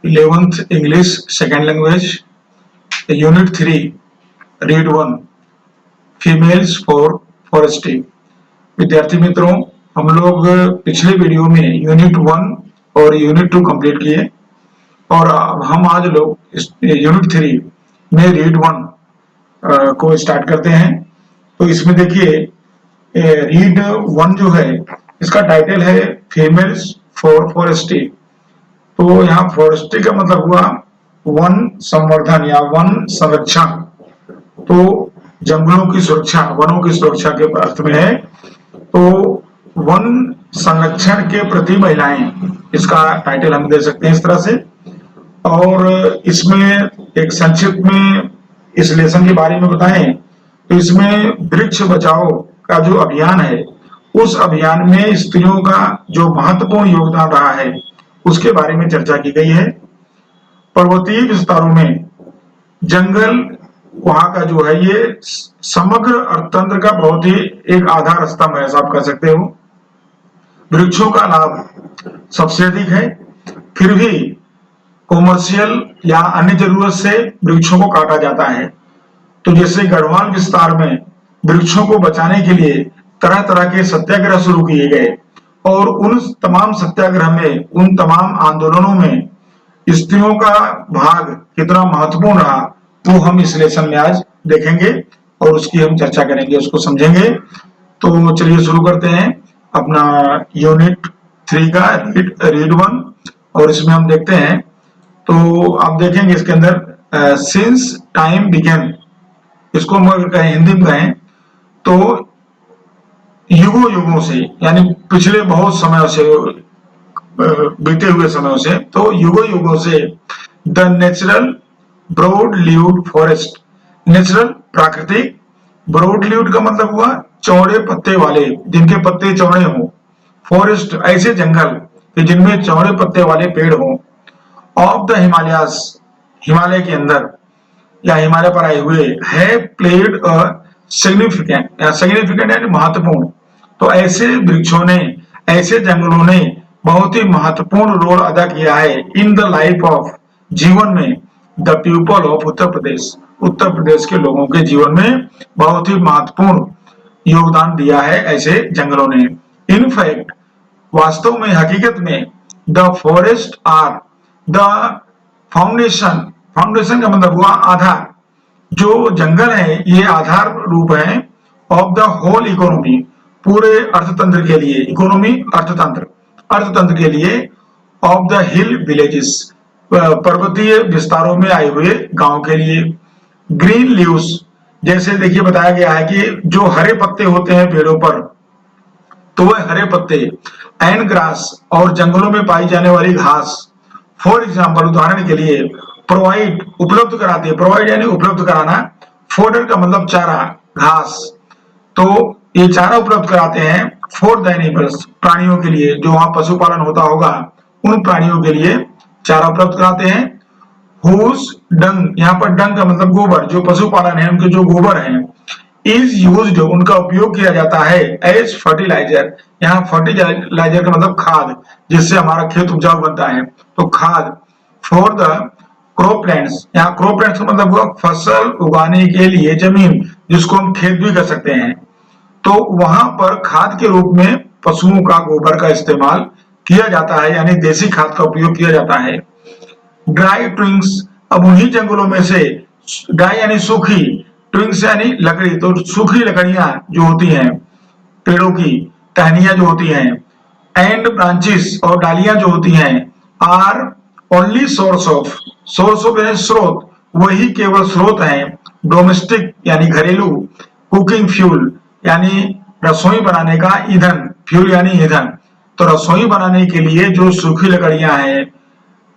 11th English second language, unit 3, read 1, females for forestry. विद्यार्थी मित्रों, हम लोग पिछले वीडियो में यूनिट 1 और यूनिट 2 कंप्लीट किए और अब हम आज लोग यूनिट 3 में रीड 1 को स्टार्ट करते हैं। तो इसमें देखिए, रीड 1 जो है इसका टाइटल है फीमेल्स फॉर फॉरेस्ट्री। तो यहाँ फॉरेस्ट्री का मतलब हुआ वन संवर्धन या वन संरक्षण। तो जंगलों की सुरक्षा, वनों की सुरक्षा के अर्थ में है। तो वन संरक्षण के प्रति महिलाएं, इसका टाइटल हम दे सकते हैं इस तरह से। और इसमें एक संक्षिप्त में इस लेसन के बारे में बताएं तो इसमें वृक्ष बचाओ का जो अभियान है, उस अभियान में स्त्रियों का जो महत्वपूर्ण योगदान रहा है उसके बारे में चर्चा की गई है। पर्वतीय विस्तारों में जंगल वहां का जो है ये समग्र अर्थतंत्र का बहुत ही एक आधार स्तंभ है, आप कह सकते हो। वृक्षों का लाभ सबसे अधिक है, फिर भी कॉमर्शियल या अन्य जरूरत से वृक्षों को काटा जाता है। तो जैसे गढ़वाल विस्तार में वृक्षों को बचाने के लिए तरह तरह के सत्याग्रह शुरू किए गए और उन तमाम सत्याग्रह में, उन तमाम आंदोलनों में स्त्रियों का भाग कितना महत्वपूर्ण रहा वो हम इस लेसन में आज देखेंगे और उसकी हम चर्चा करेंगे, उसको समझेंगे। तो चलिए शुरू करते हैं अपना यूनिट 3 का रीड 1 और इसमें हम देखते हैं। तो आप देखेंगे इसके अंदर सिंस टाइम बिगेन, इसको हम अगर कहें हिंदी में कहें तो युगों युगों से, यानी पिछले बहुत समय से, बीते हुए समयों से, तो युगों युगों से the natural broad leaved forest, natural प्राकृतिक, ब्रॉड लीव्ड का मतलब हुआ चौड़े पत्ते वाले, जिनके पत्ते चौड़े हों, फॉरेस्ट ऐसे जंगल कि जिनमें चौड़े पत्ते वाले पेड़ हों, ऑफ द हिमालयास, हिमालय के अंदर या हिमालय पर आए हुए, है प्लेड अ सिग्निफिकेंट यानी महत्वपूर्ण। तो ऐसे वृक्षों ने, ऐसे जंगलों ने बहुत ही महत्वपूर्ण रोल अदा किया है इन द लाइफ ऑफ, जीवन में, द पीपल ऑफ उत्तर प्रदेश, उत्तर प्रदेश के लोगों के जीवन में बहुत ही महत्वपूर्ण योगदान दिया है ऐसे जंगलों ने। इन फैक्ट, वास्तव में, हकीकत में, the forest are the foundation, foundation का मतलब हुआ आधार, जो जंगल है ये आधार रूप है ऑफ द होल इकोनॉमी, पूरे अर्थतंत्र के लिए, इकोनॉमी अर्थतंत्र, अर्थतंत्र के लिए, ऑफ द हिल विलेजेस, पर्वतीय विस्तारों में आए हुए गांव के लिए। ग्रीन लीव्स, जैसे देखिए बताया गया है कि जो हरे पत्ते होते हैं पेड़ों पर, तो वह हरे पत्ते, एंड ग्रास, और जंगलों में पाई जाने वाली घास, फॉर एग्जाम्पल, उदाहरण के लिए, प्रोवाइड, उपलब्ध कराते हैं, प्रोवाइड यानी उपलब्ध कराना, फोडर का मतलब चारा, घास, तो ये चारा उपलब्ध कराते हैं फॉर द एनिमल्स, प्राणियों के लिए, जो वहां पशुपालन होता होगा उन प्राणियों के लिए चारा उपलब्ध कराते हैं। हुज डंग, यहाँ पर डंग का मतलब गोबर, जो पशुपालन है उनके जो गोबर हैं, इज यूज्ड, उनका उपयोग किया जाता है, एज फर्टिलाइजर, यहाँ फर्टिलाइजर का मतलब खाद, जिससे हमारा खेत उपजाऊ बनता है, तो खाद, फॉर द क्रॉपलैंड्स, यहाँ क्रॉपलैंड्स का मतलब हुआ फसल उगाने के लिए जमीन, जिसको हम खेत भी कर सकते हैं। तो वहां पर खाद के रूप में पशुओं का गोबर का इस्तेमाल किया जाता है, यानी देसी खाद का उपयोग किया जाता है। ड्राई ट्विंग्स, अब उन्हीं जंगलों में से, ड्राई यानी सूखी, ट्विंग्स यानी लकड़ी, तो सूखी लकड़ियां जो होती हैं पेड़ों की, टहनियां जो होती हैं, एंड ब्रांचेस, और डालियां जो होती हैं, आर ओनली सोर्स ऑफ यानी स्रोत, वही केवल स्रोत हैं, डोमेस्टिक यानी घरेलू, कुकिंग फ्यूल यानी रसोई बनाने का ईंधन, फ्यूल यानी ईंधन, तो रसोई बनाने के लिए जो सूखी लकड़ियां हैं,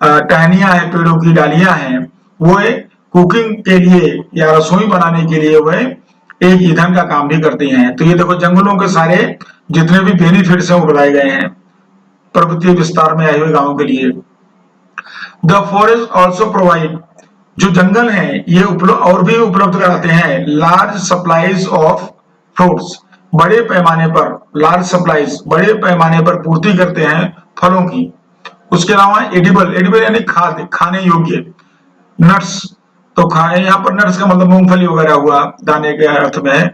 टहनियां हैं, पेड़ों की डालियां हैं, वो कुकिंग के लिए या रसोई बनाने के लिए वह एक ईंधन का काम भी करती हैं। तो ये देखो जंगलों के सारे जितने भी बेनिफिट्स हैं वो बताए गए हैं पर्वतीय विस्तार में आए हुए गांवों के लिए। द फॉरेस्ट ऑल्सो प्रोवाइड, जो जंगल है ये और भी उपलब्ध कराते हैं लार्ज सप्लाईज ऑफ फ्रूट्स, बड़े पैमाने पर, लार्ज सप्लाईज, बड़े पैमाने पर पूर्ति करते हैं फलों की, उसके अलावा एडिबल, एडिबल यानी खाद्य, खाने योग्य, नट्स, तो खाए यहाँ पर नट्स का मतलब मूंगफली वगैरह हुआ, दाने के अर्थ में है।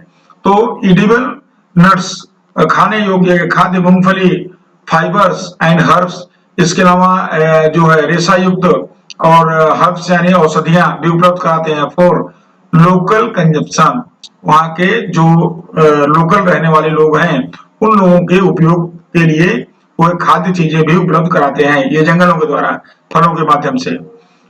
तो एडिबल नट्स, खाने योग्य खाद्य मूंगफली, फाइबर्स एंड हर्ब्स, इसके अलावा जो है रेशा युक्त और हर्ब्स यानी औषधियां भी उपलब्ध कराते हैं फॉर लोकल कंजप्शन, वहाँ के जो लोकल रहने वाले लोग हैं उन लोगों के उपयोग के लिए वो खाद्य चीजें भी उपलब्ध कराते हैं ये जंगलों के द्वारा, फलों के माध्यम से।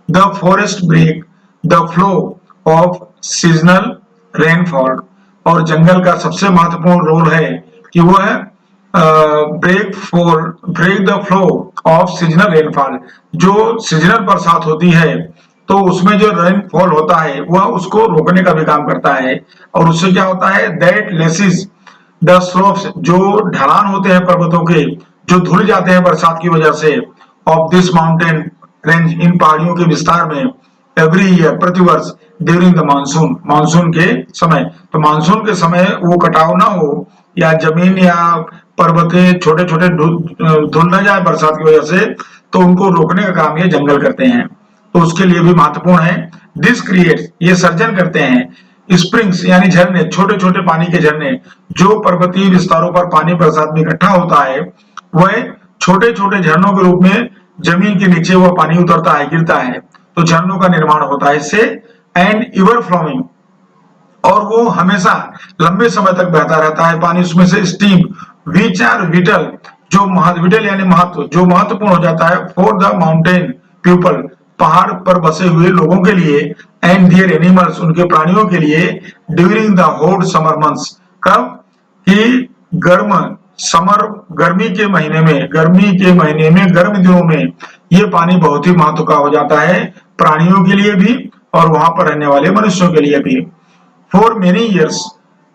The forest break the flow of seasonal rainfall, और जंगल का सबसे महत्वपूर्ण रोल है कि वो है break the flow of seasonal rainfall, जो सीजनल बरसात होती है तो उसमें जो रेनफॉल होता है वह उसको रोकने का भी काम करता है। और उससे क्या होता है, दैट लेसिस द स्लोप्स, जो ढलान होते हैं पर्वतों के, जो धुल जाते हैं बरसात की वजह से, ऑफ दिस माउंटेन रेंज, इन पहाड़ियों के विस्तार में, एवरी ईयर, प्रतिवर्ष, ड्यूरिंग द मानसून, मानसून के समय, तो मानसून के समय वो कटाव ना हो या जमीन या पर्वतें छोटे छोटे धुल न जाए बरसात की वजह से, तो उनको रोकने का काम ये जंगल करते हैं, तो उसके लिए भी महत्वपूर्ण है। दिस क्रिएट्स, ये सर्जन करते हैं स्प्रिंग्स यानी झरने, छोटे छोटे पानी के झरने, जो पर्वतीय विस्तारों पर पानी बरसात में इकट्ठा होता है वह छोटे छोटे झरनों के रूप में जमीन के नीचे वह पानी उतरता है, गिरता है, तो झरनों का निर्माण होता है इससे। एंड इवर फ्लोइंग, और वो हमेशा लंबे समय तक बहता रहता है पानी उसमें से। स्टीम विच आर विटल, जो विटल यानी महत्व, जो महत्वपूर्ण हो जाता है फॉर द माउंटेन पीपल, पहाड़ पर बसे हुए लोगों के लिए, एंड दियर एनिमल्स, उनके प्राणियों के लिए, during the hot summer months, कब कि गर्म समर, गर्मी के महीने में, गर्म दिनों में ये पानी बहुत ही महत्व का हो जाता है प्राणियों के लिए भी और वहां पर रहने वाले मनुष्यों के लिए भी। फॉर मेनी ईयर्स,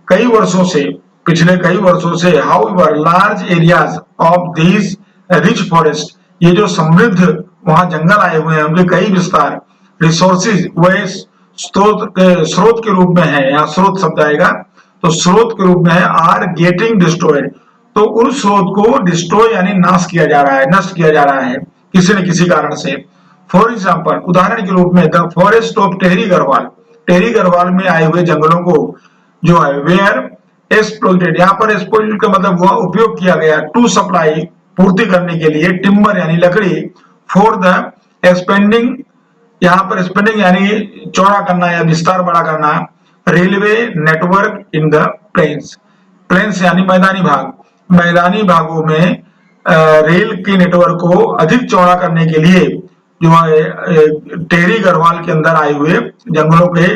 कई वर्षों से, पिछले कई वर्षों से, however large areas of these rich forest, ये जो समृद्ध वहां जंगल आए हुए हैं उनके कई विस्तार, रिसोर्सेज, वह स्रोत के रूप में है, यहाँ स्रोत शब्द आएगा तो स्रोत के रूप में है, आर गेटिंग डिस्ट्रॉयड, तो उन स्रोत को डिस्ट्रॉय यानी नाश किया जा रहा है, नष्ट किया जा रहा है किसी न किसी कारण से। फॉर एग्जाम्पल, उदाहरण के रूप में, the forest of Tehri Garhwal, Tehri Garhwal में आए हुए जंगलों को जो है वेयर एक्सप्लॉइटेड, यहाँ पर एक्सप्लॉइटेड का मतलब हुआ उपयोग किया गया, टू सप्लाई, पूर्ति करने के लिए, टिम्बर यानी लकड़ी, फॉर द एक्सपेंडिंग, यहाँ पर एक्सपेंडिंग यानी चौड़ा करना या विस्तार बड़ा करना, railway network in the plains, plains यानी मैदानी भाग, मैदानी भागों में रेल के नेटवर्क को अधिक चौड़ा करने के लिए जो है टेहरी गढ़वाल के अंदर आए हुए जंगलों के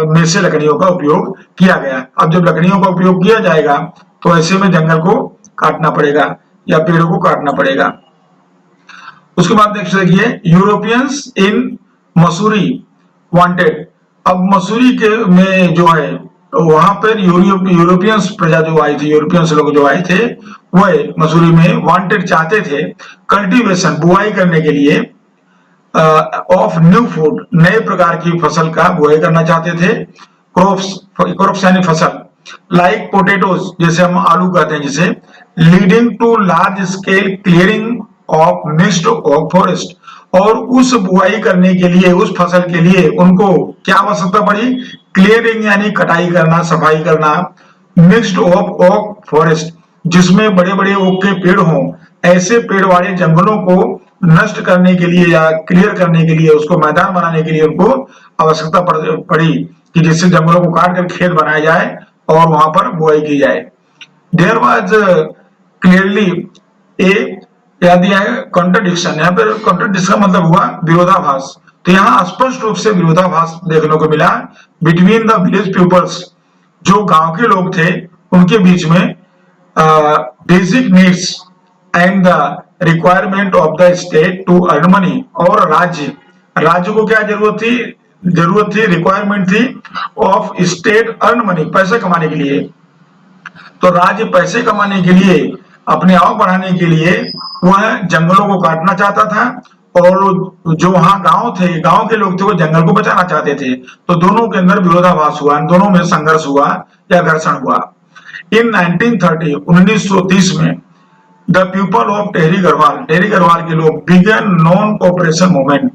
में से लकड़ियों का उपयोग किया गया। अब जब लकड़ियों का उपयोग किया जाएगा तो ऐसे में जंगल को काटना पड़ेगा या पेड़ों को काटना पड़ेगा। उसके बाद नेक्स्ट देखिए, यूरोपियंस इन मसूरी वांटेड, अब मसूरी के में जो है वहां पर यूरोपियंस प्रजा जो आई थी, यूरोपियंस लोग जो आए थे वह मसूरी में वांटेड चाहते थे, कल्टीवेशन बुआई करने के लिए, ऑफ न्यू फूड, नए प्रकार की फसल का बुआई करना चाहते थे, क्रॉप्स यानी फसल, लाइक पोटेटोज, जैसे हम आलू कहते हैं जिसे, leading to large scale clearing of mixed of forest, और उस बुआई करने के लिए, उस फसल के लिए उनको क्या आवश्यकता पड़ी, क्लियरिंग यानी कटाई करना, सफाई करना, मिक्स्ड ऑफ ओक फॉरेस्ट, जिसमें बड़े बड़े ओक के पेड़ हों, ऐसे पेड़ वाले जंगलों को नष्ट करने के लिए या क्लियर करने के लिए, उसको मैदान बनाने के लिए उनको आवश्यकता पड़ी कि जिससे जंगलों को काट कर खेत बनाया जाए और वहां पर बुआई की जाए। देयर वाज क्लियरली ए, याद दिया है कॉन्ट्रडिक्शन, यहाँ पर कॉन्ट्रडिक्शन मतलब हुआ विरोधाभास, तो यहाँ स्पष्ट रूप से विरोधाभास देखने को मिला बिटवीन द विलेज पीपल्स, जो गांव के लोग थे उनके बीच में, basic needs and the requirement of the state to earn money, और राज्य को क्या जरूरत थी, रिक्वायरमेंट थी ऑफ स्टेट अर्न मनी, पैसे कमाने के लिए, तो राज्य पैसे कमाने के लिए, अपने आवक बढ़ाने के लिए वह जंगलों को काटना चाहता था, और जो वहां गांव थे, गांव के लोग थे वो जंगल को बचाना चाहते थे, तो दोनों के अंदर विरोधाभास हुआ, दोनों में संघर्ष हुआ या घर्षण हुआ। इन 1930 में the people of Tehri Garhwal के लोग बिगन नॉन कोऑपरेशन मूवमेंट,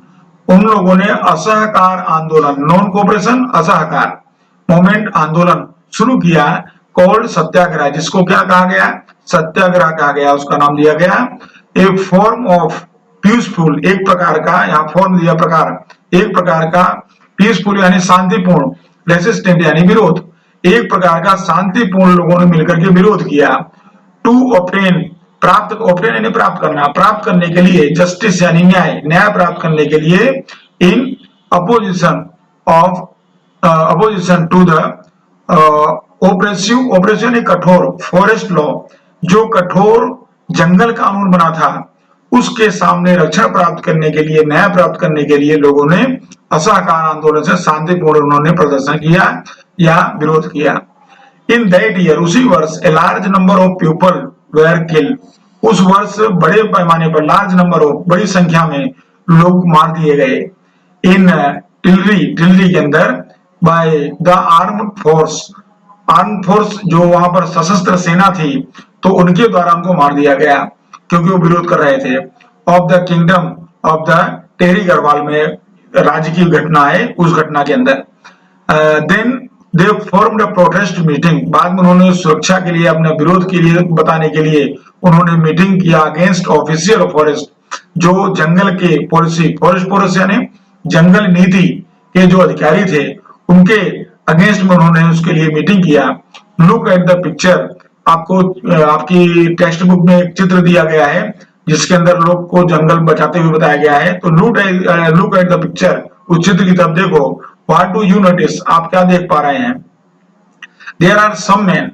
उन लोगों ने असहकार आंदोलन, नॉन कोऑपरेशन असहकार मूवमेंट आंदोलन शुरू किया, कॉल्ड सत्याग्रह, जिसको क्या कहा गया, सत्याग्रह कहा गया, उसका नाम दिया गया ए फॉर्म ऑफ पीसफुल, एक प्रकार का, यहाँ फॉर्म दिया प्रकार, एक प्रकार का पीसफुल यानी शांतिपूर्ण, रेसिस्टेंट यानी विरोध, एक प्रकार का शांतिपूर्ण लोगों ने मिलकर के विरोध किया। टू ऑब्टेन, प्राप्त, ऑब्टेन यानी प्राप्त करना, प्राप्त करने के लिए, जस्टिस यानी न्याय, न्याय प्राप्त करने के लिए, in opposition of, opposition to the oppressive, operation एक कठोर, फॉरेस्ट लॉ, जो कठोर जंगल कानून बना था, उसके सामने रक्षण प्राप्त करने के लिए, न्याय प्राप्त करने के लिए लोगों ने असहकार आंदोलन से शांतिपूर्ण उन्होंने प्रदर्शन किया या विरोध किया। इन दैट ईयर, उसी वर्ष, a large number of people where killed, उस वर्ष बड़े पैमाने पर, लार्ज नंबर ऑफ, बड़ी संख्या में लोग मार दिए गए। इन टिलरी, टिलरी के अंदर, by the armed force, arm force जो वहां पर सशस्त्र सेना थी, तो उनके द्वारा उनको मार दिया गया क्योंकि वो विरोध कर रहे थे। Of the kingdom of the Tehri Garhwal में राज्य की घटना है, उस घटना के अंदर। Then they formed a protest meeting, बाद में उन्होंने सुरक्षा के लिए, अपने विरोध के लिए बताने के लिए उन्होंने मीटिंग किया अगेंस्ट ऑफिशियल फॉरेस्ट, जो जंगल के पॉलिसी, फॉरेस्ट पॉलिसी यानी जंगल नीति के जो अधिकारी थे उनके अगेंस्ट में उन्होंने उसके लिए मीटिंग किया। लुक एट द पिक्चर, आपको आपकी टेक्स्ट बुक में एक चित्र दिया गया है जिसके अंदर लोग को जंगल बचाते हुए बताया गया है, तो लुक एट द पिक्चर, उस चित्र की तरफ देखो। व्हाट डू यू नोटिस, आप क्या देख पा रहे हैं? There are some men,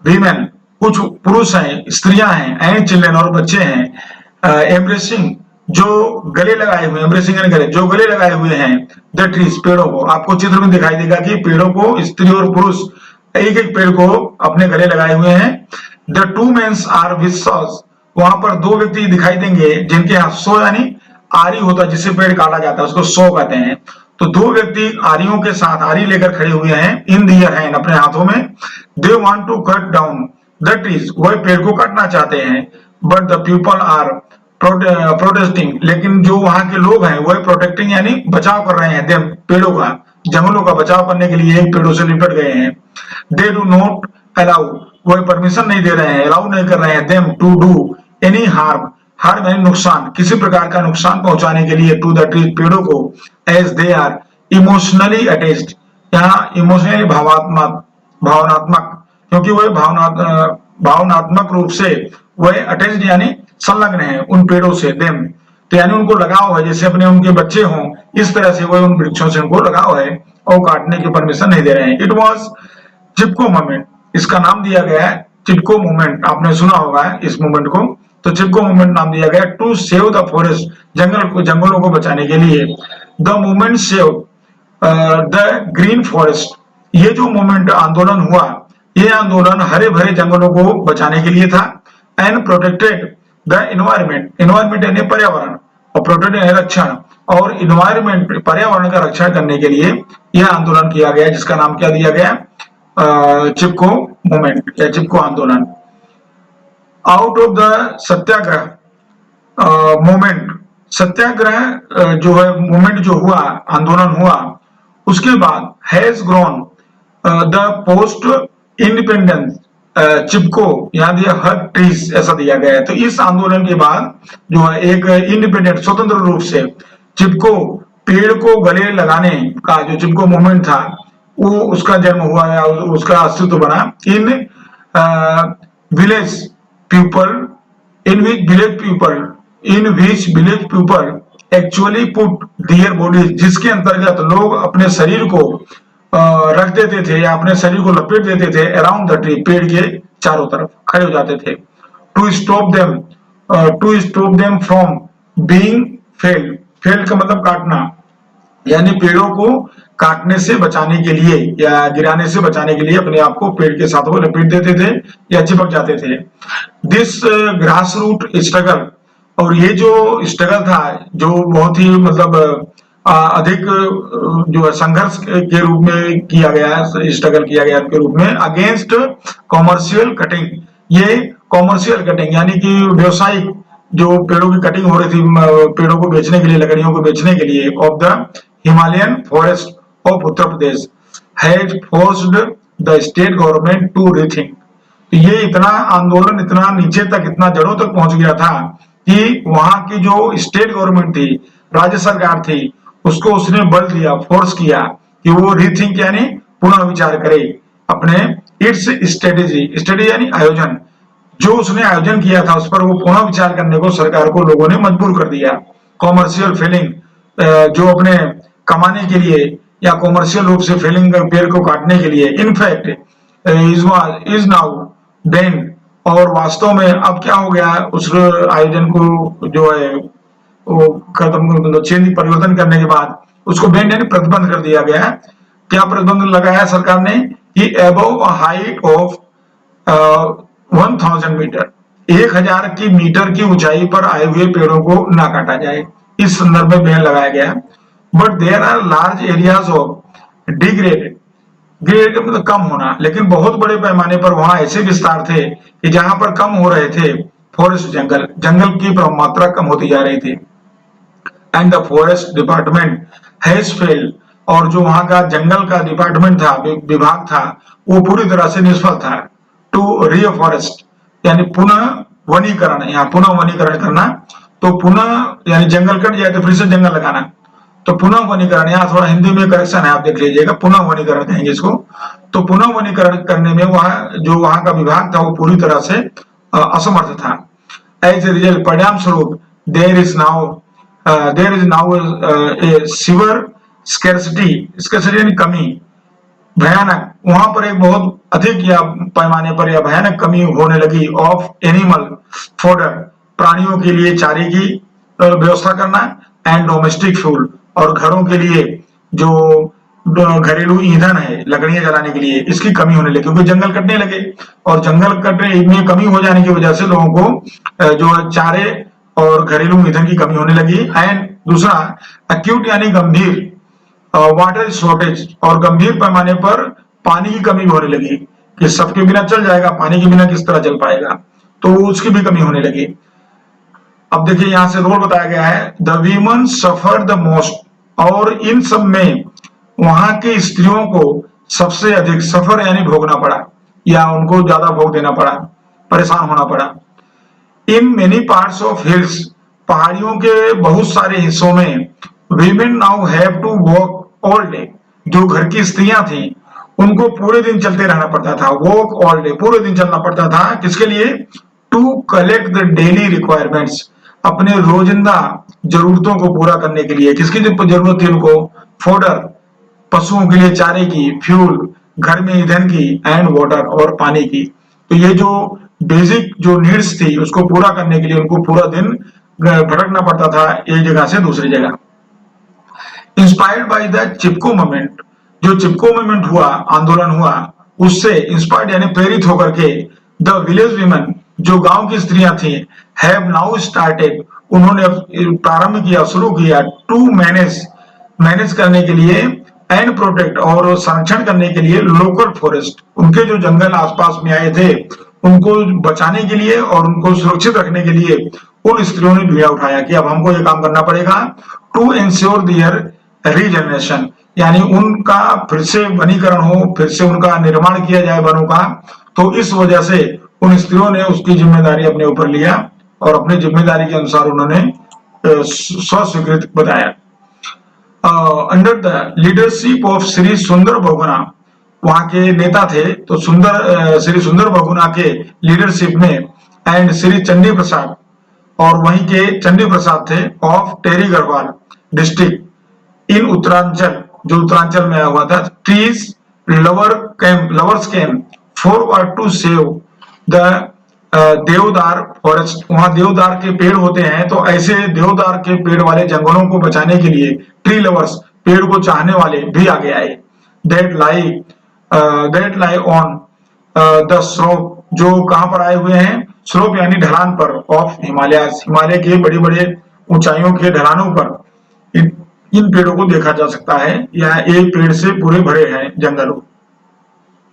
women, कुछ पुरुष हैं, स्त्रियां हैं, एंड चिल्ड्रन, और बच्चे हैं, एम्ब्रेसिंग, जो गले लगाए हुए, एम्ब्रेसिंग गले, जो गले लगाए हुए हैं, द ट्रीज, पेड़ों को। आपको चित्र में दिखाई देगा कि पेड़ों को स्त्री और पुरुष एक एक पेड़ को अपने गले लगाए हुए हैं। The two mens are with saws, वहां पर दो व्यक्ति दिखाई देंगे जिनके हाथ सो यानी आरी होता है, जिससे पेड़ काटा जाता है, उसको सो कहते हैं। तो दो व्यक्ति आरियों के साथ आरी लेकर खड़े हुए हैं, इन दियर हैंड, अपने हाथों में। They want to cut down the trees, वह पेड़ को काटना चाहते हैं। But the people are protesting, लेकिन जो वहां के लोग हैं वह प्रोटेक्टिंग यानी बचाव कर रहे हैं, देम, पेड़ों का, जंगलों का बचाव करने के लिए पेड़ों से लिपट गए हैं। दे डू नॉट अलाउ, वह परमिशन नहीं दे रहे हैं, अलाउ नहीं कर रहे हैं, them to do any harm, harm यानी नुकसान, किसी प्रकार का नुकसान पहुंचाने के लिए, टू द ट्रीज, पेड़ों को, as they are emotionally attached, यहाँ इमोशनली भावनात्मक, क्योंकि वह भावनात्मक रूप से वह अटैच्ड यानी संलग्न है उन पेड़ों से, देम, तो यानी उनको लगाव है, जैसे अपने उनके बच्चे हों, इस तरह से वह उन वृक्षों से उनको लगाव है और काटने की परमिशन नहीं दे रहे हैं। इट वॉज चिपको मूवमेंट, इसका नाम दिया गया है चिपको मूवमेंट, आपने सुना होगा इस मूवमेंट को, तो चिपको मूवमेंट नाम दिया गया टू सेव द फॉरेस्ट, जंगलों को बचाने के लिए। The movement save the green forest, ये जो मूवमेंट आंदोलन हुआ, ये आंदोलन हरे भरे जंगलों को बचाने के लिए था। And protected the environment, environment यानी पर्यावरण, और प्रोटेक्ट यानी रक्षण, और इन्वायरमेंट, पर्यावरण का रक्षण करने के लिए यह आंदोलन किया गया, जिसका नाम क्या दिया गया, चिपको मूवमेंट या चिपको आंदोलन। Out of the Satyagraha movement, Satyagraha जो है मूवमेंट जो हुआ, आंदोलन हुआ, उसके बाद has grown the post independence Chipko, यहाँ दिया हर ट्रीज, ऐसा दिया गया है। तो इस आंदोलन के बाद जो है एक इंडिपेंडेंट, स्वतंत्र रूप से चिपको, पेड़ को गले लगाने का जो चिपको मूवमेंट था, वो उसका जन्म हुआ या उसका अस्तित्व बना। In village people, in which village people actually put their bodies, जिसके अंतर्गत लोग अपने शरीर को रख देते थे या अपने शरीर को लपेट देते थे अराउंड द ट्री, पेड़ के चारों तरफ खड़े हो जाते थे। To stop them from being felled, felled का मतलब काटना, यानी पेड़ों को काटने से बचाने के लिए या गिराने से बचाने के लिए अपने आप को पेड़ के साथ वो लपेट देते थे या चिपक जाते थे। दिस ग्रास रूट स्ट्रगल, और ये जो स्ट्रगल था, जो बहुत ही मतलब अधिक जो संघर्ष के रूप में किया गया, स्ट्रगल किया गया के रूप में, अगेंस्ट कॉमर्शियल कटिंग, ये कॉमर्शियल कटिंग यानी कि व्यवसायिक जो पेड़ों की कटिंग हो रही थी पेड़ों को बेचने के लिए, लकड़ियों को बेचने के लिए, of the Himalayan forest of Uttar Pradesh has forced the state government to rethink. ये इतना आंदोलन इतना नीचे तक, इतना जड़ों तक पहुंच गया था कि वहां की जो स्टेट गवर्नमेंट थी, राज्य सरकार थी, उसको उसने बल दिया, फोर्स किया कि वो रीथिंक यानी पुनः विचार करे अपने इट्स स्ट्रेटेजी यानी आयोजन, जो उसने आयोजन किया था उस पर वो पुनः विचार करने को सरकार को लोगों ने मजबूर कर दिया। कॉमर्शियल फेलिंग, जो अपने कमाने के लिए या कॉमर्शियल रूप से फेलिंग पेड़ को काटने के लिए, इनफैक्ट इज नाउ देन, और वास्तव में अब क्या हो गया, उस आयोजन को जो है वो खत्म चेंज परिवर्तन करने के बाद उसको बैंड यानी प्रतिबंध कर दिया गया। क्या प्रतिबंध लगाया सरकार ने कि above a height of 1000 metre, 1000 की मीटर की ऊंचाई पर आए हुए पेड़ों को ना काटा जाए, इस संदर्भ में बैन लगाया गया। But there are large areas of degraded, grade मतलब कम होना, लेकिन बहुत बड़े पैमाने पर वहां ऐसे विस्तार थे कि जहां पर कम हो रहे थे फॉरेस्ट जंगल, जंगल की मात्रा कम होती जा रही थी। And the forest department has failed, और जो वहां का जंगल का डिपार्टमेंट था, विभाग था, वो पूरी तरह से निष्फल था। टू रीफॉरेस्ट यानी पुनः वनीकरण, यहाँ पुनः वनीकरण करना, तो पुनः यानी जंगल कट जाए तो फिर से जंगल लगाना, तो पुनः वनीकरण, यहाँ थोड़ा हिंदी में करेक्शन है, आप देख लीजिएगा, पुनः वनीकरण कहेंगे इसको। तो पुनः वनीकरण करने में वहां जो वहां का विभाग था वो पूरी तरह से असमर्थ था। एज ए रिजल्ट, परिणाम स्वरूप there is now a severe scarcity यानी कमी, भयानक, वहां पर एक बहुत अधिक या पैमाने पर या भयानक कमी होने लगी ऑफ एनिमल फोडर, प्राणियों के लिए चारे की व्यवस्था करना, एंड डोमेस्टिक फ्यूल, और घरों के लिए जो घरेलू ईंधन है लकड़ियां जलाने के लिए, इसकी कमी होने लगी क्योंकि जंगल कटने लगे, और जंगल कटने में कमी हो जाने की वजह से लोगों को जो चारे और घरेलू ईंधन की कमी होने लगी। एंड दूसरा एक्यूट यानी गंभीर वाटर शॉर्टेज, और गंभीर पैमाने पर पानी की कमी होने लगी कि सबके बिना चल जाएगा, पानी के बिना किस तरह चल पाएगा, तो उसकी भी कमी होने लगी। अब देखिए यहां से रोल बताया गया है, the women suffer the most, और इन सब में वहां की स्त्रियों को सबसे अधिक सफर यानी भोगना पड़ा, या उनको ज्यादा भोग देना पड़ा, परेशान होना पड़ा। In many parts of hills, पहाड़ियों के बहुत सारे हिस्सों में, women now have to walk all day, जो घर की स्त्रियां थी उनको पूरे दिन चलते रहना पड़ता था, वॉक ऑल डे, पूरे दिन चलना पड़ता था, किसके लिए, to collect the daily requirements, अपने रोजिंदा जरूरतों को पूरा करने के लिए। किसकी जरूरत थी उनको, फोडर, पशुओं के लिए चारे की, फ्यूल, घर में ईंधन की, एंड वाटर, और पानी की। तो ये जो बेसिक जो नीड्स थी उसको पूरा करने के लिए उनको पूरा दिन भटकना पड़ता था एक जगह से दूसरी जगह। Inspired by the Chipko movement, जो चिपको मूवमेंट हुआ, आंदोलन हुआ, उससे इंस्पायर्ड यानी प्रेरित होकर के द विलेज वीमेन, जो गांव की स्त्रियां थी, हैव नाउ स्टार्टेड, उन्होंने प्रारंभ किया, शुरू किया, टू मैनेज करने के लिए, एंड प्रोटेक्ट, और संरक्षण करने के लिए, लोकल फॉरेस्ट, उनके जो जंगल आसपास में आए थे उनको बचाने के लिए और उनको सुरक्षित रखने के लिए उन स्त्रियों ने बीड़ा उठाया कि अब हमको ये काम करना पड़ेगा, टू इंश्योर दियर रीजनरेशन, यानी उनका फिर से वनीकरण हो, फिर से उनका निर्माण किया जाए वनों का। तो इस वजह से उन स्त्रियों ने उसकी जिम्मेदारी अपने ऊपर लिया और अपनी जिम्मेदारी के अनुसार उन्होंने स्वस्वीकृत बताया। Under the leadership of Shri सुंदर बहुगुणा, वहां के नेता थे तो श्री सुंदर बहुगुणा के लीडरशिप में, एंड श्री चंडी प्रसाद, और वहीं के चंडी प्रसाद थे, of Tehri Garhwal district in Uttaranchal, जो उत्तरांचल में आया हुआ था। Trees lovers came forward to save the deodar forest, वहां देवदार के पेड़ होते हैं, तो ऐसे देवदार के पेड़ वाले जंगलों को बचाने के लिए ट्री लवर्स, पेड़ को चाहने वाले भी आगे आए। That lie on the slope, जो कहां पर आए हुए हैं, स्लोप यानी ढलान पर, ऑफ हिमालय के बड़े बड़े ऊंचाइयों के ढलानों पर इन पेड़ों को देखा जा सकता है। यह एक पेड़ से पूरे भरे हैं जंगलों।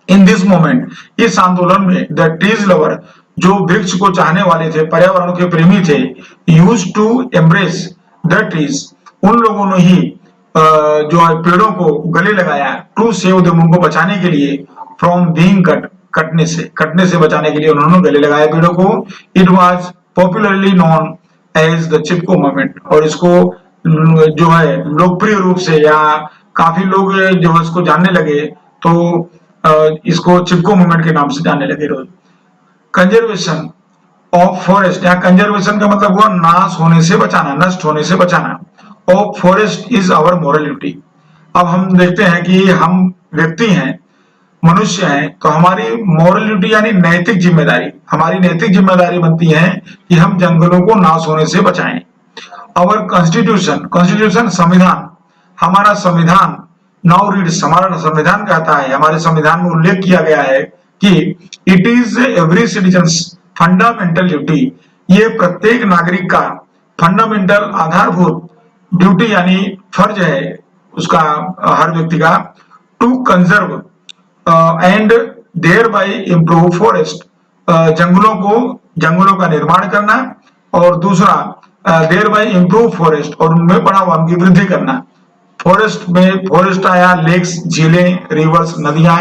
इन दिस मोमेंट, इस आंदोलन में, द ट्रीज लवर, जो वृक्ष को चाहने वाले थे, पर्यावरण के प्रेमी थे, used to embrace the trees, उन लोगों ने ही जो है पेड़ों को गले लगाया, टू सेव देम, उनको बचाने के लिए, फ्रॉम बीइंग कट, कटने से बचाने के लिए उन्होंने गले लगाए पेड़ों को। It was popularly known as the Chipko movement, और इसको जो है लोकप्रिय रूप से, या काफी लोग जो है इसको जानने लगे, तो इसको चिपको मूवमेंट के नाम से जानने लगे रोज। कंजर्वेशन ऑफ फॉरेस्ट, यहाँ कंजर्वेशन का मतलब हुआ नाश होने से बचाना, नष्ट होने से बचाना। Of forest is our moral duty. अब हम देखते हैं कि हम व्यक्ति हैं, मनुष्य हैं, तो हमारी मोरल ड्यूटी यानी नैतिक जिम्मेदारी, हमारी नैतिक जिम्मेदारी बनती है कि हम जंगलों को नाश होने से बचाएं। अवर कॉन्स्टिट्यूशन, कॉन्स्टिट्यूशन संविधान, हमारा संविधान, नाउ रीड्स, हमारा संविधान कहता है, हमारे संविधान में उल्लेख किया गया है कि it is every citizens fundamental duty, ये प्रत्येक नागरिक का फंडामेंटल आधारभूत ड्यूटी यानी फर्ज है उसका, हर व्यक्ति का, to conserve and thereby improve forest, जंगलों का निर्माण करना, और दूसरा देयर बाय इम्प्रूव फॉरेस्ट, और उनमें बढ़ावा, उनकी वृद्धि करना। फॉरेस्ट में फॉरेस्ट आया, लेक्स, झीलें, रिवर्स, नदियां,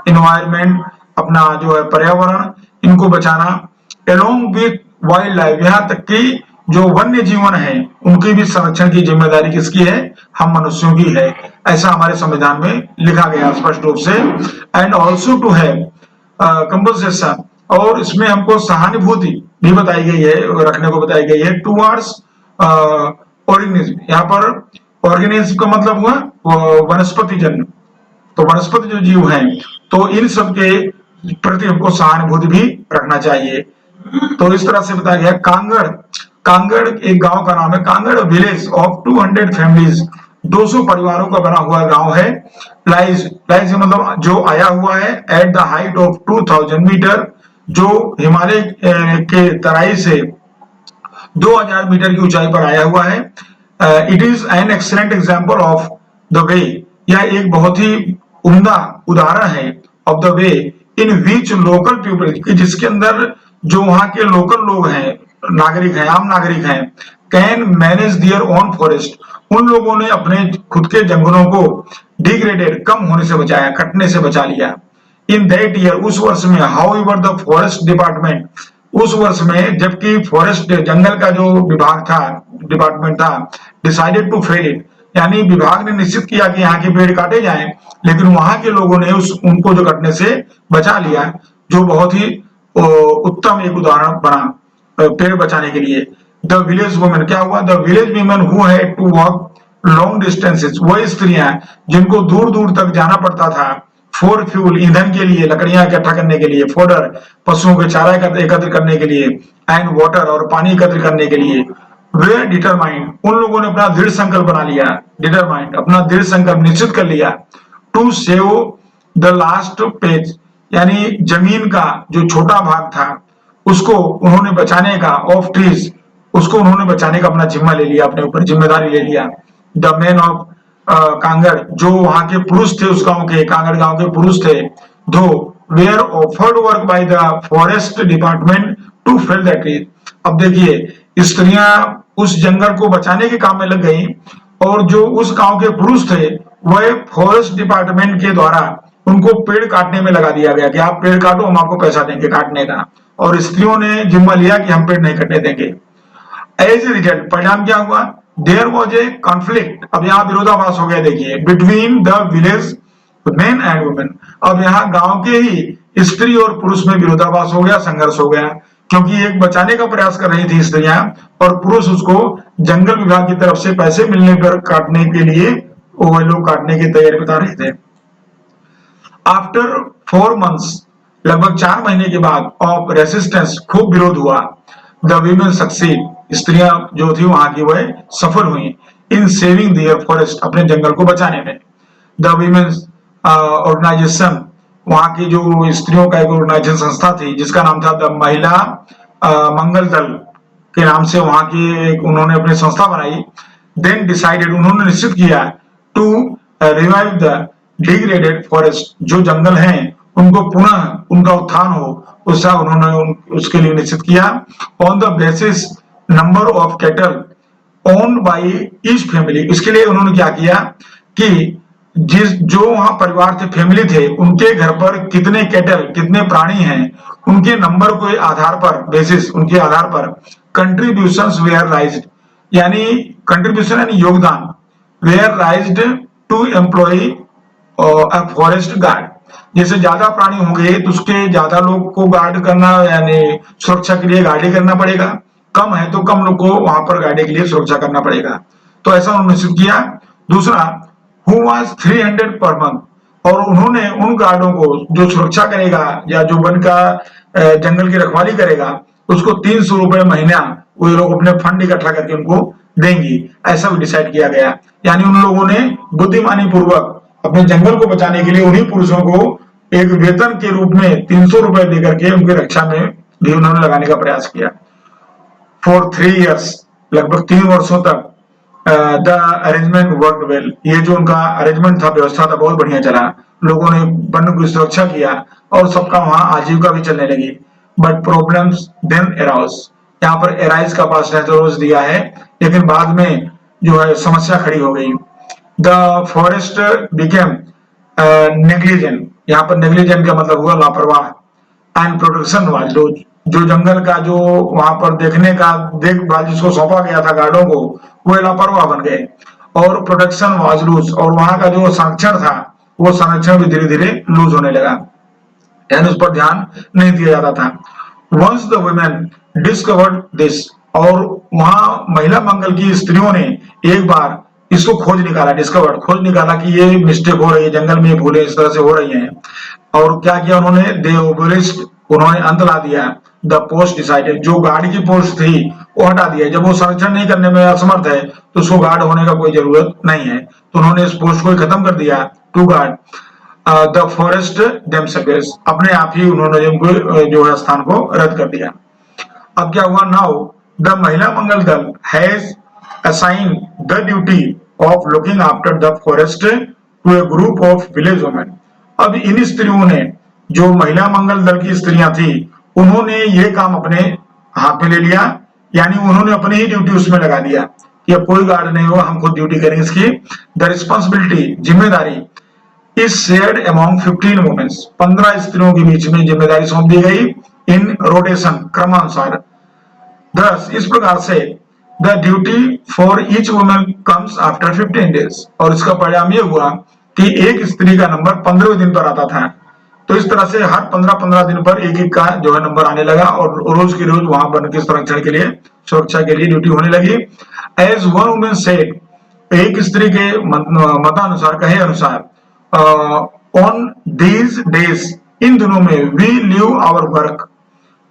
इन्वायरमेंट, अपना जो है पर्यावरण, इनको बचाना, एलोंग विथ वाइल्ड लाइफ, यहाँ तक कि जो वन्य जीवन है उनकी भी संरक्षण की जिम्मेदारी किसकी है, हम मनुष्यों की है, ऐसा हमारे संविधान में लिखा गया स्पष्ट रूप से। And also to have compensation, और इसमें हमको सहानुभूति भी बताई गई है, रखने को बताई गई है, टूवर्ड्स ऑर्गेनिज्म, यहाँ पर ऑर्गेनिज्म का मतलब हुआ वनस्पति जन्य, तो वनस्पति जो जीव हैं, तो इन सब के प्रति हमको सहानुभूति भी रखना चाहिए। तो इस तरह से बताया गया। कांगड़, कांगड़ एक गांव का नाम है, कांगड़ विलेज ऑफ 200 फैमिलीज, 200 परिवारों का बना हुआ गांव है। लाइज, लाइज मतलब जो आया हुआ है, at the height of 2000 metre, जो हिमालय के तराई से 2000 मीटर की ऊंचाई पर आया हुआ है। It is an excellent example of the way, यह एक बहुत ही उम्दा उदाहरण है, of the way in which local people, जिसके अंदर जो वहां के लोकल लोग हैं, नागरिक हैं, आम नागरिक हैं, can manage their own forest, उन लोगों ने अपने खुद के जंगलों को डिग्रेडेड, कम होने से बचाया, कटने से बचा लिया। इन दैट ईयर, उस वर्ष में, how ever the forest department, उस वर्ष में जबकि फॉरेस्ट जंगल का जो विभाग था, डिपार्टमेंट था, डिसाइडेड टू फेल इट, यानी विभाग ने निश्चित किया कि यहाँ के पेड़ काटे जाएं, लेकिन वहां के लोगों ने उनको जो कटने से बचा लिया, जो बहुत ही उत्तम एक उदाहरण बना पेड़ बचाने के लिए। द विलेज वुमेन, क्या हुआ, the village women who had to walk long distances, वह स्त्रियां जिनको दूर दूर तक जाना पड़ता था, फॉर फ्यूल, ईंधन के लिए, लकड़ियां इकट्ठा करने के लिए, फॉडर, पशुओं के चारा एकत्र करने के लिए, एंड वाटर, और पानी एकत्र करने के लिए, वे डिटरमाइंड, उन लोगों ने अपना दृढ़ संकल्प बना लिया, डिटरमाइंड, अपना दृढ़ संकल्प निश्चित कर लिया, to save the last page, यानी जमीन का जो छोटा भाग था उसको उन्होंने बचाने का, ऑफ ट्रीज, उसको उन्होंने बचाने का अपना जिम्मा ले लिया, अपने ऊपर जिम्मेदारी ले लिया। द मैन ऑफ कांगड़, जो वहां के पुरुष थे, उस गांव के, कांगड़ गांव के पुरुष थे, दो were offered work by the forest department to fell the tree. अब देखिए, स्त्रियां उस जंगल को बचाने के काम में लग गई, और जो उस गांव के पुरुष थे वह फॉरेस्ट डिपार्टमेंट के द्वारा उनको पेड़ काटने में लगा दिया गया कि आप पेड़ काटो, हम आपको पैसा देंगे काटने का, और स्त्रियों ने जिम्मा लिया कि हम पेड़ नहीं कटने देंगे। एज ए रिजल्ट, परिणाम क्या हुआ, देयर वॉज ए कॉन्फ्लिक्ट, अब यहाँ विरोधाभास हो गया, देखिए, between the village main and women, अब यहाँ गांव के ही स्त्री और पुरुष में विरोधाभास हो गया, संघर्ष हो गया, क्योंकि एक बचाने का प्रयास कर रही थी स्त्रियां, और पुरुष उसको जंगल विभाग की तरफ से पैसे मिलने पर काटने के लिए वो लोग काटने की तैयारी बता रहे थे। आफ्टर 4 months, लगभग 4 महीने के बाद, ऑफ रेसिस्टेंस, खूब विरोध हुआ, द वीमेन सक्सीड, स्त्रियां जो थी वहां की वह सफल हुई, इन सेविंग दियर फॉरेस्ट, अपने जंगल को बचाने में। द वीमेन ऑर्गेनाइजेशन, वहां की जो स्त्रियों का एक ऑर्गेनाइजेशन संस्था थी जिसका नाम था द महिला मंगल दल के नाम से, वहां की उन्होंने अपनी संस्था बनाई। देन डिसाइडेड, उन्होंने निश्चित किया, to revive the degraded forest, जो जंगल हैं उनको पुनः उनका उत्थान हो, उसका उन्होंने उसके लिए निश्चित किया। On the basis number of cattle owned by each family, इसके लिए उन्होंने क्या किया कि जिस जो वहां परिवार थे, फैमिली थे, उनके घर पर कितने कैटल, कितने प्राणी हैं, उनके नंबर के आधार पर, बेसिस उनके आधार पर कंट्रीब्यूशंस वेयर राइज्ड, यानी कंट्रीब्यूशन यानी योगदान, were raised to employ forest guard. जैसे ज्यादा प्राणी होंगे तो उसके ज्यादा लोग को गार्ड करना, यानी सुरक्षा के लिए गार्ड करना पड़ेगा, कम है तो कम लोग को वहां पर गार्ड के लिए सुरक्षा करना पड़ेगा। तो ऐसा उन्होंने निश्चित किया। दूसरा, हु वाज 300 पर मंथ, और उन्होंने उन गार्डों को जो सुरक्षा करेगा या जो वन का जंगल की रखवाली करेगा, उसको 300 रुपए महीना वो लोग अपने फंड इकट्ठा करके उनको देंगी, ऐसा भी डिसाइड किया गया। यानी उन लोगों ने बुद्धिमानी पूर्वक अपने जंगल को बचाने के लिए उन्हीं पुरुषों को एक वेतन के रूप में 300 रुपए देकर के उनकी रक्षा में भी उन्होंने लगाने का प्रयास किया। फॉर 3 years, लगभग 3 वर्षों तक द अरेंजमेंट वर्क वेल, ये जो उनका अरेंजमेंट था, व्यवस्था था, बहुत बढ़िया चला। लोगों ने वन की सुरक्षा किया और सबका वहां आजीविका भी चलने लगी। बट प्रॉब्लम्स देन अराउज, यहाँ पर एराइज का पास रोज दिया है, लेकिन बाद में जो है समस्या खड़ी हो गई। द फॉरेस्ट बिकेम नेग्लिजेंट, यहाँ पर नेग्लिजेंट का मतलब हुआ लापरवाह। एंड प्रोटेक्शन वाज, जो जंगल का जो वहां पर देखने का देखभाल जिसको सौंपा गया था गार्डों को, वो लापरवाह बन गए। और प्रोटेक्शन वाज लूज, और वहां का जो संरक्षण था वो संरक्षण भी धीरे धीरे लूज होने लगा, यानी उस पर ध्यान नहीं दिया जाता था। Once the women discovered this, और वहां महिला मंगल की स्त्रियों ने एक बार इसको खोज निकाला, डिस्कवर्ड खोज निकाला कि ये मिस्टेक हो रही है, जंगल में भूलें इस तरह से हो रही हैं। और क्या किया उन्होंने, दे ओबलिश्ड, उन्होंने अंत ला दिया। द पोस्ट डिसाइडेड, जो गार्ड की पोस्ट थी वो हटा दिया। जब वो संरक्षण नहीं करने में असमर्थ है तो उसको गार्ड होने का कोई जरूरत नहीं है, तो उन्होंने इस पोस्ट को खत्म कर दिया। To guard the forest themselves, अपने आप ही उन्होंने जो है स्थान को रद्द कर दिया। अब क्या हुआ, now the Mahila Mangal Dal has assign the duty of looking after the forest to a group of village women. अब इन स्त्रियों ने, जो महिला मंगल दल की स्त्रियां थी, उन्होंने ये काम अपने हाथ में ले लिया, यानी उन्होंने अपनी ही ड्यूटी उसमें लगा दिया कि अब कोई गार्ड नहीं होगा, हम खुद ड्यूटी करेंगे इसकी। द रिस्पॉन्सिबिलिटी, जिम्मेदारी, इज शेयर्ड अमॉन्ग 15 वुमेन्स, 15 स्त्रियों के बीच में जिम्मेदारी सौंप दी गई, इन रोटेशन, क्रमानुसार। दस इस प्रकार से the duty for each women comes after 15 days, और इसका परिणाम ये हुआ कि एक स्त्री का नंबर 15वें दिन पर आता था। तो इस तरह से हर 15-15 दिन पर एक एक का जो है नंबर आने लगा, और रोज की रोज वहां वन के संरक्षण के लिए, सुरक्षा के लिए ड्यूटी होने लगी। एज वन वुमेन सेड, एक स्त्री के मतानुसार, कहे अनुसार, ऑन दीज डेज, इन दिनों में, वी लीव आवर वर्क,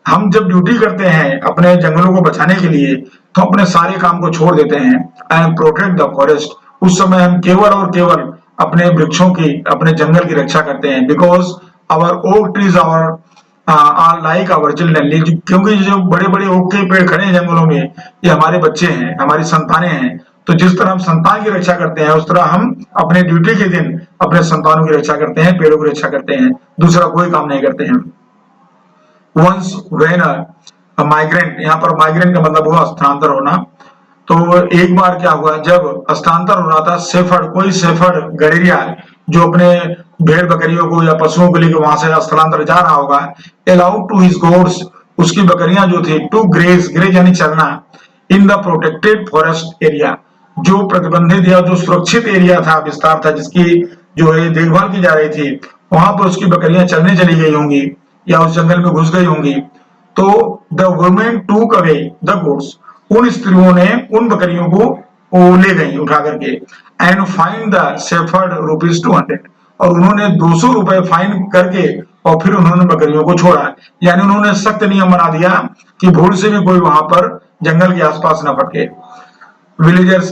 हम जब ड्यूटी करते हैं अपने जंगलों को बचाने के लिए तो अपने सारे काम को छोड़ देते हैं। एंड प्रोटेक्ट द फॉरेस्ट, उस समय हम केवल और केवल अपने वृक्षों की, अपने जंगल की रक्षा करते हैं। Because our oak trees our are like our children, क्योंकि जो बड़े बड़े ओक के पेड़ खड़े हैं जंगलों में, ये हमारे बच्चे हैं, हमारी संतानें हैं। तो जिस तरह हम संतान की रक्षा करते हैं, उस तरह हम अपने ड्यूटी के दिन अपने संतानों की रक्षा करते हैं, पेड़ों की रक्षा करते हैं, दूसरा कोई काम नहीं करते हैं। वंस व्हेन अ माइग्रेंट, यहाँ पर माइग्रेंट का मतलब हुआ स्थानांतर होना। तो एक बार क्या हुआ, जब स्थानांतर हो रहा था, शेफर्ड, कोई शेफर्ड गड़ेरिया जो अपने भेड़ बकरियों को या पशुओं को लेकर वहां से स्थलांतर जा रहा होगा, अलाउड टू हिज गोड्स, उसकी बकरियां जो थी, टू ग्रेज, ग्रेज यानी चलना, in the protected forest area, जो प्रतिबंधित या जो सुरक्षित एरिया था, विस्तार था, जिसकी जो है देखभाल की जा रही थी, वहां पर उसकी बकरियां चलने चली गई होंगी या उस जंगल में घुस गई होंगी। तो द वुमेन टूक अवे द गोड्स, उन स्त्रियों ने उन बकरियों को ले गई उठा करके। एंड फाइन द शेफर्ड ₹200, और उन्होंने 200 रुपए फाइन करके और फिर उन्होंने बकरियों को छोड़ा। यानी उन्होंने सख्त नियम बना दिया कि भूल से भी कोई वहां पर जंगल के आसपास न फटके। Villagers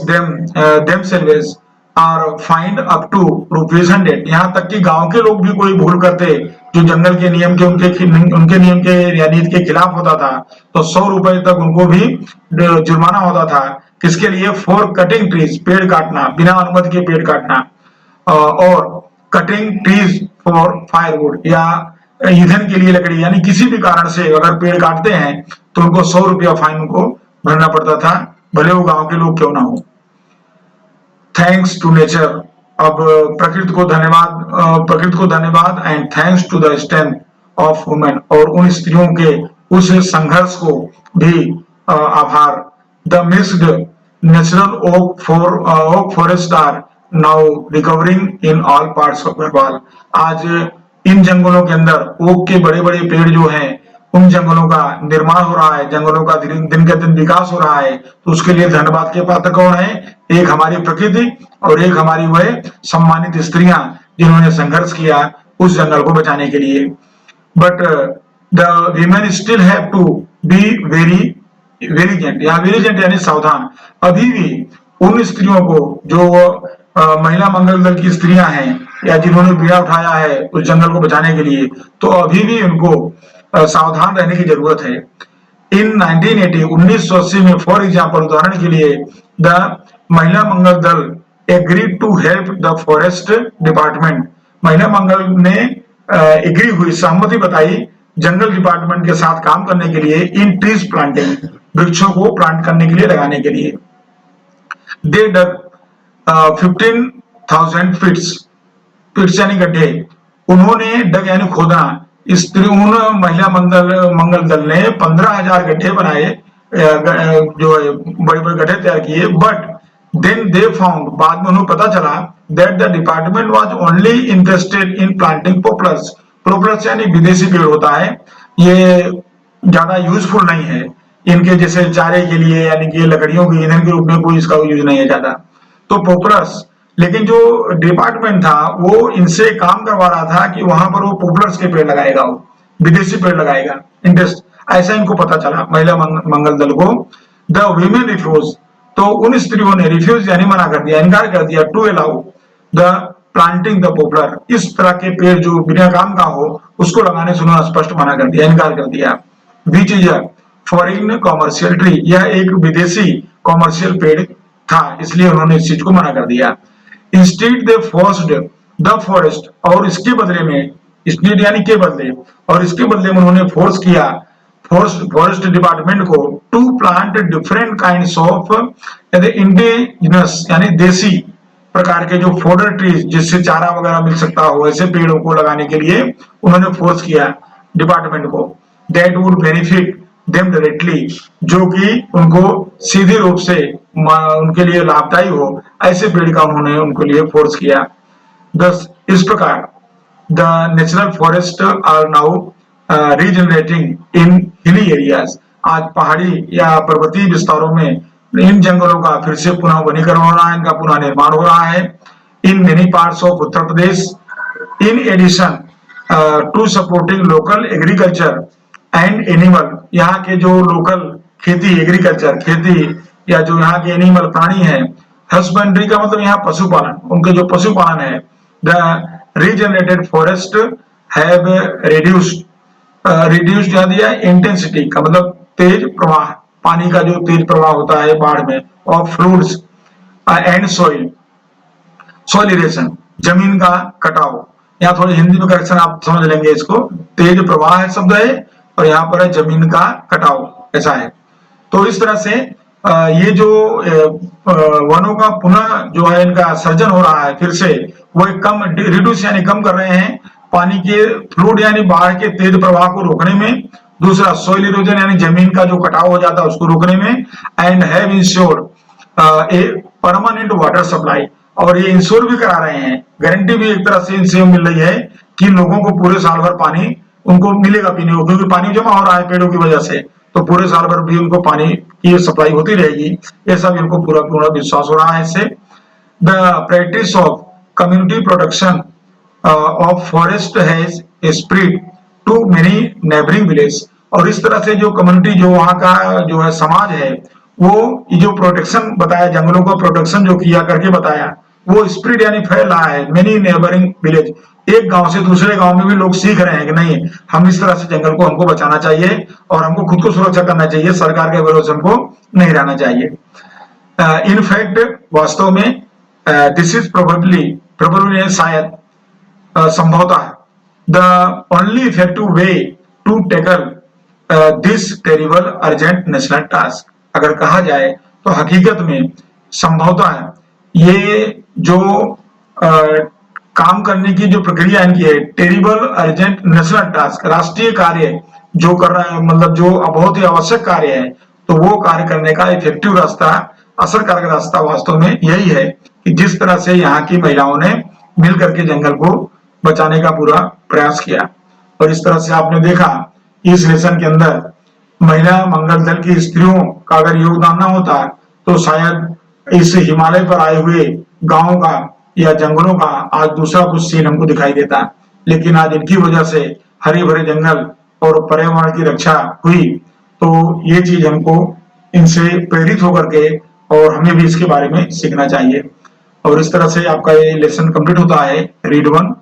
themselves are find up to ₹100, यहाँ तक कि गांव के लोग भी कोई भूल करते जो जंगल के नियम के, उनके नियम के या नीति के खिलाफ होता था, तो 100 रुपए तक उनको भी जुर्माना होता था। किसके लिए, फॉर कटिंग ट्रीज, पेड़ काटना, बिना अनुमति के पेड़ काटना। और कटिंग ट्रीज फॉर फायरवुड, या ईंधन के लिए लकड़ी, यानी किसी भी कारण से अगर पेड़ काटते हैं तो उनको 100 रुपया फाइन को भरना पड़ता था, भले वो गांव के लोग क्यों ना हो। थैंक्स टू नेचर, अब प्रकृति को धन्यवाद and thanks to the strength of women, और उन स्त्रियों के उस संघर्ष को भी आभार। The mixed natural oak forest are now recovering in all parts of Nepal. आज इन जंगलों के अंदर ओक के बड़े बड़े पेड़ जो हैं, उन जंगलों का निर्माण हो रहा है, जंगलों का दिन के दिन विकास हो रहा है। तो उसके लिए धन्यवाद के पात्र कौन है? एक हमारी प्रकृति और एक हमारी वह सम्मानित स्त्रियां जिन्होंने संघर्ष किया उस जंगल को बचाने के लिए। But the women still have to be very vigilant, या वेरिजेंट यानी सावधान। अभी भी उन स्त्रियों को जो महिला मंगल दल की स्त्रियां हैं या जिन्होंने बीड़ा उठाया है उस जंगल को बचाने के लिए, तो अभी भी उनको सावधान रहने की जरूरत है। इन 1980 में फॉर एग्जाम्पल, उदाहरण के लिए, the Mahila Mangal Dal agreed to help the forest department. Mahila Mangal ने एग्री हुई, सहमति बताई जंगल डिपार्टमेंट के साथ काम करने के लिए इन ट्रीज प्लांटिंग, वृक्षों को प्लांट करने के लिए, लगाने के लिए। दे डग 15,000 फिट्स यानी गड्ढे, उन्होंने डग यानी खोदना, उन महिला मंगल दल ने 15,000 गड्ढे बनाए, जो बड़े बड़े गड्ढे तैयार किए। बट देन दे फाउंड, बाद में उन्हें पता चला, that the department was only interested in planting poplars. Poplars यानी विदेशी पेड़ होता है, ये ज्यादा यूजफुल नहीं है इनके जैसे चारे के लिए, यानी कि लकड़ियों के ईंधन के रूप में कोई इसका यूज नहीं है ज्यादा, तो पोपलर्स। लेकिन जो डिपार्टमेंट था वो इनसे काम करवा रहा था कि वहां पर वो पोपलर्स के पेड़ लगाएगा, वो विदेशी पेड़ लगाएगा, इंटरेस्ट, ऐसा इनको पता चला महिला मंगल दल को। द वीमेन रिफ्यूज, तो उन स्त्रियों ने रिफ्यूज यानी मना कर दिया, इनकार कर दिया, to allow the planting the poplar, इस तरह के पेड़ जो बिना काम का हो उसको लगाने से उन्होंने स्पष्ट मना कर दिया, इनकार कर दिया। बीच इज फॉरेन कॉमर्शियल ट्री, यह एक विदेशी कॉमर्शियल पेड़ था, इसलिए उन्होंने इस चीज को मना कर दिया। Instead they forced the forest, और इसके बदले में, इंस्टीड यानी के बदले, और इसके बदले में उन्होंने फोर्स किया फॉरेस्ट डिपार्टमेंट को to plant different kinds of indigenous यानी देसी प्रकार के जो फोडर ट्रीज, जिससे चारा वगैरह मिल सकता हो, ऐसे पेड़ों को लगाने के लिए उन्होंने फोर्स किया डिपार्टमेंट को। That would benefit them directly, जो कि उनको सीधे रूप से उनके लिए लाभदायी हो, ऐसे पेड़ का उन्होंने उनके लिए फोर्स किया। दस इस प्रकार the natural forest are now regenerating in hilly areas, आज पहाड़ी या पर्वतीय विस्तारों में इन जंगलों का फिर से पुनः वनीकरण हो रहा है, इनका पुनः निर्माण हो रहा है in many parts of Uttar Pradesh. In addition to supporting local agriculture and animal, यहाँ के जो लोकल खेती, एग्रीकल्चर खेती, या जो यहाँ के एनिमल प्राणी है, हस्बेंड्री का मतलब यहाँ पशुपालन, उनके जो पशुपालन है। The regenerated forest have reduced क्या दिया, इंटेंसिटी का मतलब तेज प्रवाह, पानी का जो तेज प्रवाह होता है बाढ़ में, ऑफ फ्लूड्स एंड सॉइल इरेशन, जमीन का कटाव। यहाँ थोड़ी हिंदी में करेक्शन आप समझ लेंगे इसको, तेज प्रवाह है शब्द है और यहाँ पर है जमीन का कटाव, ऐसा है। तो इस तरह से ये जो वनों का पुनः जो है इनका सर्जन हो रहा है फिर से, वो एक कम रिड्यूस यानी कम कर रहे हैं पानी के फ्लूड यानी बाढ़ के तेज प्रवाह को रोकने में। दूसरा सोइल इरोजन यानी जमीन का जो कटाव हो जाता है उसको रोकने में। And have insured a permanent water supply, और ये इंश्योर भी करा रहे हैं, गारंटी भी एक तरह से इनसे मिल रही है कि लोगों को पूरे साल भर पानी उनको मिलेगा पीने को, क्योंकि पानी जमा हो रहा है पेड़ों की वजह से, तो पूरे साल भर भी उनको पानी की सप्लाई होती रहेगी, ऐसा भी उनको पूरा विश्वास हो रहा है इससे। The practice of community protection of forest has spread to many neighbouring village, और इस तरह से जो कम्युनिटी जो वहाँ का जो है समाज है, वो जो प्रोटेक्शन बताया, जंगलों का प्रोटेक्शन जो किया करके बताया, वो स्प्रेड यानी फैल रहा है मेनी नेबरिंग विलेज, एक गांव से दूसरे गांव में भी लोग सीख रहे हैं कि नहीं, हम इस तरह से जंगल को हमको बचाना चाहिए और हमको खुद को सुरक्षा करना चाहिए, सरकार के भरोसे हमको नहीं रहना चाहिए। इनफैक्ट वास्तव में दिस इज प्रोबेबली शायद संभवतः the only effective way to tackle this terrible urgent national task. अगर कहा जाए तो हकीकत में संभवतः ये जो काम करने की जो प्रक्रिया इनकी है, टेरिबल अर्जेंट नेशनल टास्क, राष्ट्रीय कार्य जो कर रहा है, मतलब जो बहुत ही आवश्यक कार्य है, तो वो कार्य करने का इफेक्टिव रास्ता, असरकारक रास्ता वास्तव में यही है कि जिस तरह से यहाँ की महिलाओं ने मिलकर के जंगल को बचाने का पूरा प्रयास किया। और इस तरह से आपने देखा इस लेसन के अंदर महिला मंगल दल की स्त्रियों का अगर योगदान ना होता तो शायद इस हिमालय पर आए हुए गांवों का या जंगलों का आज दूसरा कुछ सीन हमको दिखाई देता। लेकिन आज इनकी वजह से हरे भरे जंगल और पर्यावरण की रक्षा हुई। तो ये चीज हमको इनसे प्रेरित होकर के और हमें भी इसके बारे में सीखना चाहिए। और इस तरह से आपका ये लेसन कंप्लीट होता है रीड वन।